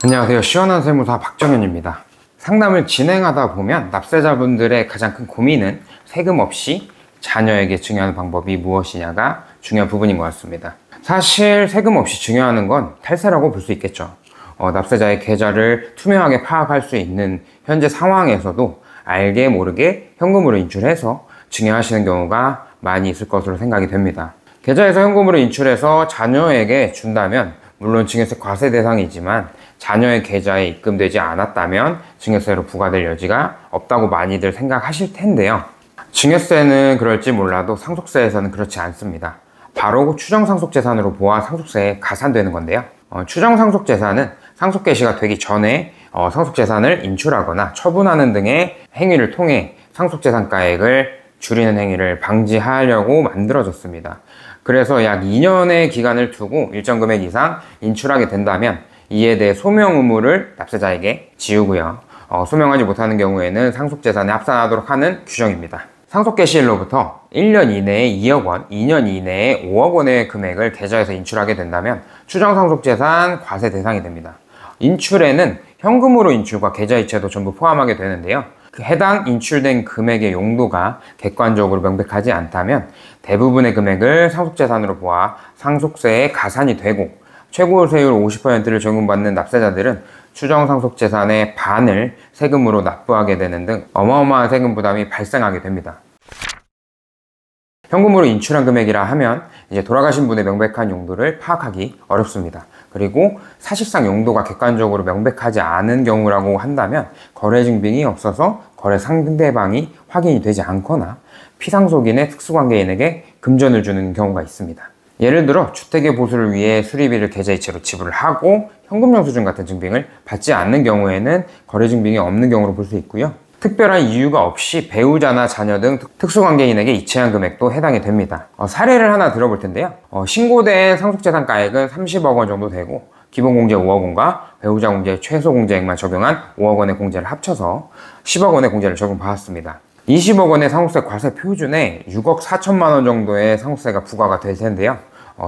안녕하세요. 시원한 세무사 박정현입니다. 상담을 진행하다 보면 납세자분들의 가장 큰 고민은 세금 없이 자녀에게 증여하는 방법이 무엇이냐가 중요한 부분인 것 같습니다. 사실 세금 없이 증여하는 건 탈세라고 볼 수 있겠죠. 납세자의 계좌를 투명하게 파악할 수 있는 현재 상황에서도 알게 모르게 현금으로 인출해서 증여하시는 경우가 많이 있을 것으로 생각이 됩니다. 계좌에서 현금으로 인출해서 자녀에게 준다면 물론 증여세 과세 대상이지만 자녀의 계좌에 입금되지 않았다면 증여세로 부과될 여지가 없다고 많이들 생각하실 텐데요. 증여세는 그럴지 몰라도 상속세에서는 그렇지 않습니다. 바로 추정상속재산으로 보아 상속세에 가산되는 건데요. 추정상속재산은 상속 개시가 되기 전에 상속재산을 인출하거나 처분하는 등의 행위를 통해 상속재산가액을 줄이는 행위를 방지하려고 만들어졌습니다. 그래서 약 2년의 기간을 두고 일정 금액 이상 인출하게 된다면 이에 대해 소명 의무를 납세자에게 지우고요. 소명하지 못하는 경우에는 상속재산에 합산하도록 하는 규정입니다. 상속 개시일로부터 1년 이내에 2억 원, 2년 이내에 5억 원의 금액을 계좌에서 인출하게 된다면 추정상속재산 과세 대상이 됩니다. 인출에는 현금으로 인출과 계좌이체도 전부 포함하게 되는데요. 해당 인출된 금액의 용도가 객관적으로 명백하지 않다면 대부분의 금액을 상속재산으로 보아 상속세에 가산이 되고 최고 세율 50%를 적용받는 납세자들은 추정상속재산의 반을 세금으로 납부하게 되는 등 어마어마한 세금 부담이 발생하게 됩니다. 현금으로 인출한 금액이라 하면 이제 돌아가신 분의 명백한 용도를 파악하기 어렵습니다. 그리고 사실상 용도가 객관적으로 명백하지 않은 경우라고 한다면 거래 증빙이 없어서 거래 상대방이 확인이 되지 않거나 피상속인의 특수관계인에게 금전을 주는 경우가 있습니다. 예를 들어 주택의 보수를 위해 수리비를 계좌이체로 지불을 하고 현금 영수증 같은 증빙을 받지 않는 경우에는 거래 증빙이 없는 경우로 볼 수 있고요. 특별한 이유가 없이 배우자나 자녀 등 특수관계인에게 이체한 금액도 해당이 됩니다. 사례를 하나 들어볼 텐데요. 신고된 상속재산가액은 30억 원 정도 되고 기본공제 5억 원과 배우자 공제 최소 공제액만 적용한 5억 원의 공제를 합쳐서 10억 원의 공제를 적용받았습니다. 20억 원의 상속세 과세 표준에 6억 4천만 원 정도의 상속세가 부과가 될 텐데요.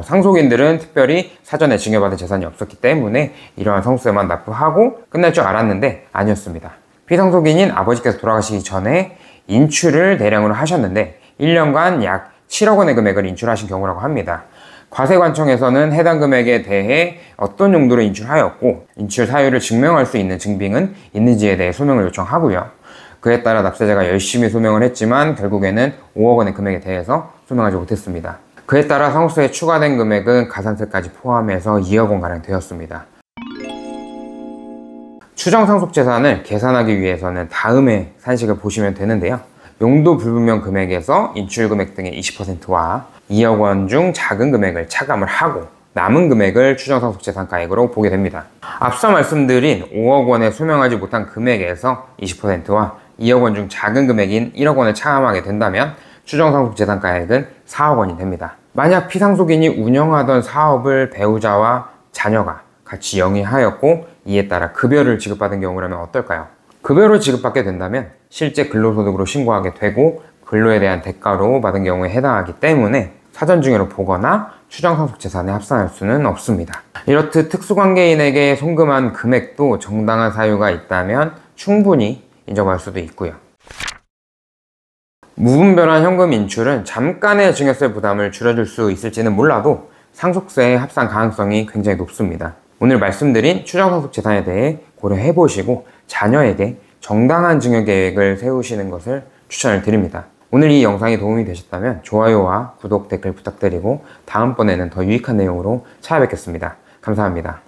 상속인들은 특별히 사전에 증여받은 재산이 없었기 때문에 이러한 상속세만 납부하고 끝날 줄 알았는데 아니었습니다. 피상속인인 아버지께서 돌아가시기 전에 인출을 대량으로 하셨는데 1년간 약 7억 원의 금액을 인출하신 경우라고 합니다. 과세관청에서는 해당 금액에 대해 어떤 용도로 인출하였고 인출 사유를 증명할 수 있는 증빙은 있는지에 대해 소명을 요청하고요. 그에 따라 납세자가 열심히 소명을 했지만 결국에는 5억 원의 금액에 대해서 소명하지 못했습니다. 그에 따라 상속세에 추가된 금액은 가산세까지 포함해서 2억 원가량 되었습니다. 추정상속재산을 계산하기 위해서는 다음의 산식을 보시면 되는데요. 용도 불분명 금액에서 인출금액 등의 20%와 2억 원 중 작은 금액을 차감을 하고 남은 금액을 추정상속재산가액으로 보게 됩니다. 앞서 말씀드린 5억 원에 소명하지 못한 금액에서 20%와 2억 원 중 작은 금액인 1억 원을 차감하게 된다면 추정상속재산가액은 4억 원이 됩니다. 만약 피상속인이 운영하던 사업을 배우자와 자녀가 같이 영위하였고 이에 따라 급여를 지급받은 경우라면 어떨까요? 급여를 지급받게 된다면 실제 근로소득으로 신고하게 되고 근로에 대한 대가로 받은 경우에 해당하기 때문에 사전증여로 보거나 추정상속재산에 합산할 수는 없습니다. 이렇듯 특수관계인에게 송금한 금액도 정당한 사유가 있다면 충분히 인정할 수도 있고요. 무분별한 현금 인출은 잠깐의 증여세 부담을 줄여줄 수 있을지는 몰라도 상속세에 합산 가능성이 굉장히 높습니다. 오늘 말씀드린 추정상속재산에 대해 고려해보시고 자녀에게 정당한 증여 계획을 세우시는 것을 추천을 드립니다. 오늘 이 영상이 도움이 되셨다면 좋아요와 구독, 댓글 부탁드리고 다음번에는 더 유익한 내용으로 찾아뵙겠습니다. 감사합니다.